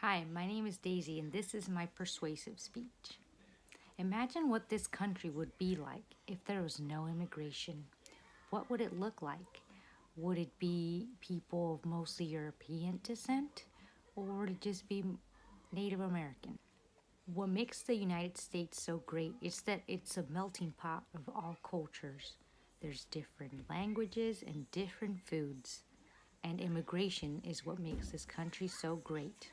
Hi, my name is Daisy, and this is my persuasive speech. Imagine what this country would be like if there was no immigration. What would it look like? Would it be people of mostly European descent, or would it just be Native American? What makes the United States so great is that it's a melting pot of all cultures. There's different languages and different foods, and immigration is what makes this country so great.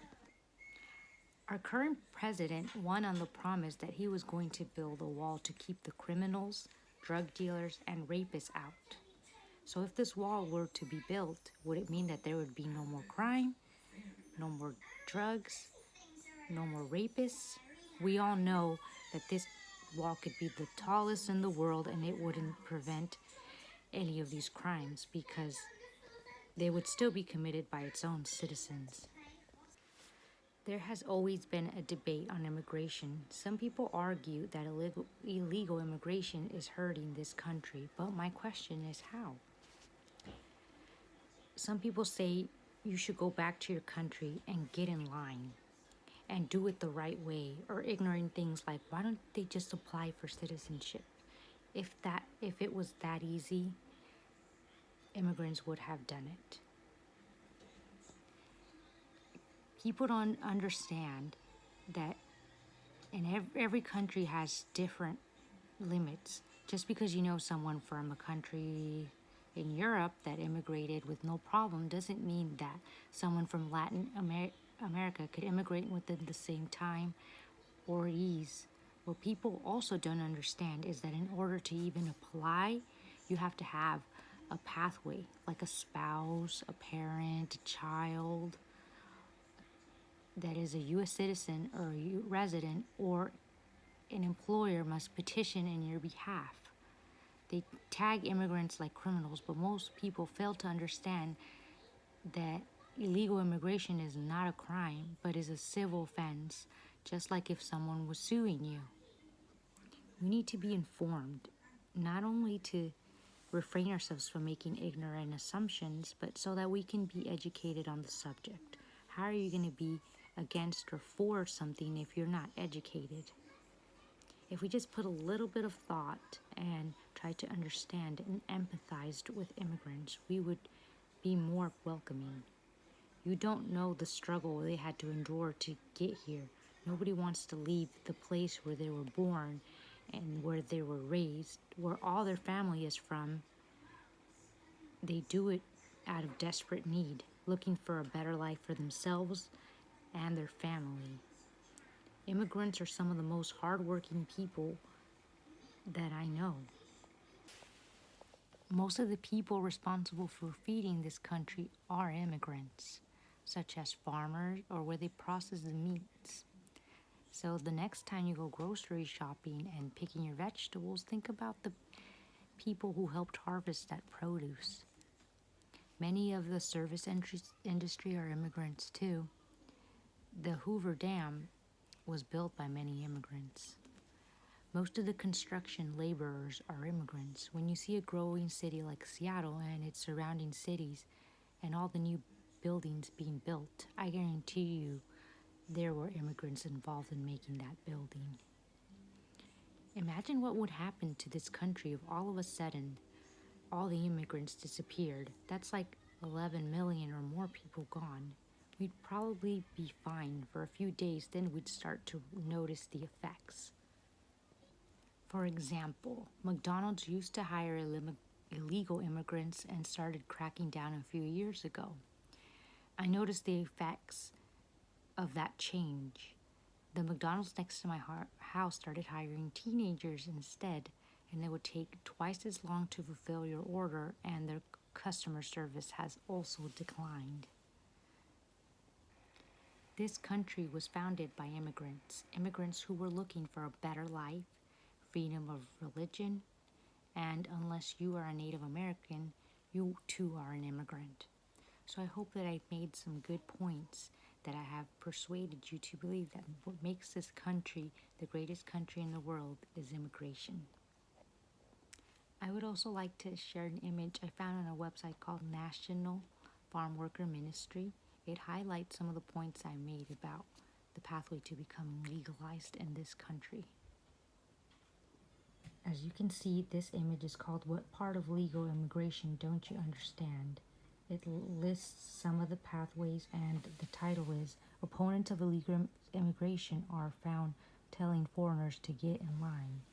Our current president won on the promise that he was going to build a wall to keep the criminals, drug dealers, and rapists out. So, if this wall were to be built, would it mean that there would be no more crime, no more drugs, no more rapists? We all know that this wall could be the tallest in the world and it wouldn't prevent any of these crimes because they would still be committed by its own citizens. There has always been a debate on immigration. Some people argue that illegal immigration is hurting this country, but my question is how? Some people say you should go back to your country and get in line and do it the right way, or ignoring things like why don't they just apply for citizenship? If it was that easy, immigrants would have done it. People don't understand that every country has different limits. Just because you know someone from a country in Europe that immigrated with no problem doesn't mean that someone from America could immigrate within the same time or ease. What people also don't understand is that in order to even apply, you have to have a pathway, like a spouse, a parent, a child that is a U.S. citizen or a resident, or an employer must petition in your behalf. They tag immigrants like criminals, but most people fail to understand that illegal immigration is not a crime, but is a civil offense, just like if someone was suing you. We need to be informed, not only to refrain ourselves from making ignorant assumptions, but so that we can be educated on the subject. How are you going to be against or for something if you're not educated? If we just put a little bit of thought and try to understand and empathize with immigrants, we would be more welcoming. You don't know the struggle they had to endure to get here. Nobody wants to leave the place where they were born and where they were raised, where all their family is from. They do it out of desperate need, looking for a better life for themselves and their family. Immigrants are some of the most hardworking people that I know. Most of the people responsible for feeding this country are immigrants, such as farmers or where they process the meats. So the next time you go grocery shopping and picking your vegetables, think about the people who helped harvest that produce. Many of the service industry are immigrants too. The Hoover Dam was built by many immigrants. Most of the construction laborers are immigrants. When you see a growing city like Seattle and its surrounding cities and all the new buildings being built, I guarantee you there were immigrants involved in making that building. Imagine what would happen to this country if all of a sudden all the immigrants disappeared. That's like 11 million or more people gone. We'd probably be fine for a few days, then we'd start to notice the effects. For example, McDonald's used to hire illegal immigrants and started cracking down a few years ago. I noticed the effects of that change. The McDonald's next to my house started hiring teenagers instead, and it would take twice as long to fulfill your order, and their customer service has also declined. This country was founded by immigrants who were looking for a better life, freedom of religion, and unless you are a Native American, you too are an immigrant. So I hope that I've made some good points, that I have persuaded you to believe that what makes this country the greatest country in the world is immigration. I would also like to share an image I found on a website called National Farm Worker Ministry. it highlights some of the points I made about the pathway to becoming legalized in this country. As you can see, this image is called "What Part of Legal Immigration Don't You Understand?" It lists some of the pathways, and the title is "Opponents of Illegal Immigration Are Found Telling Foreigners to Get in Line."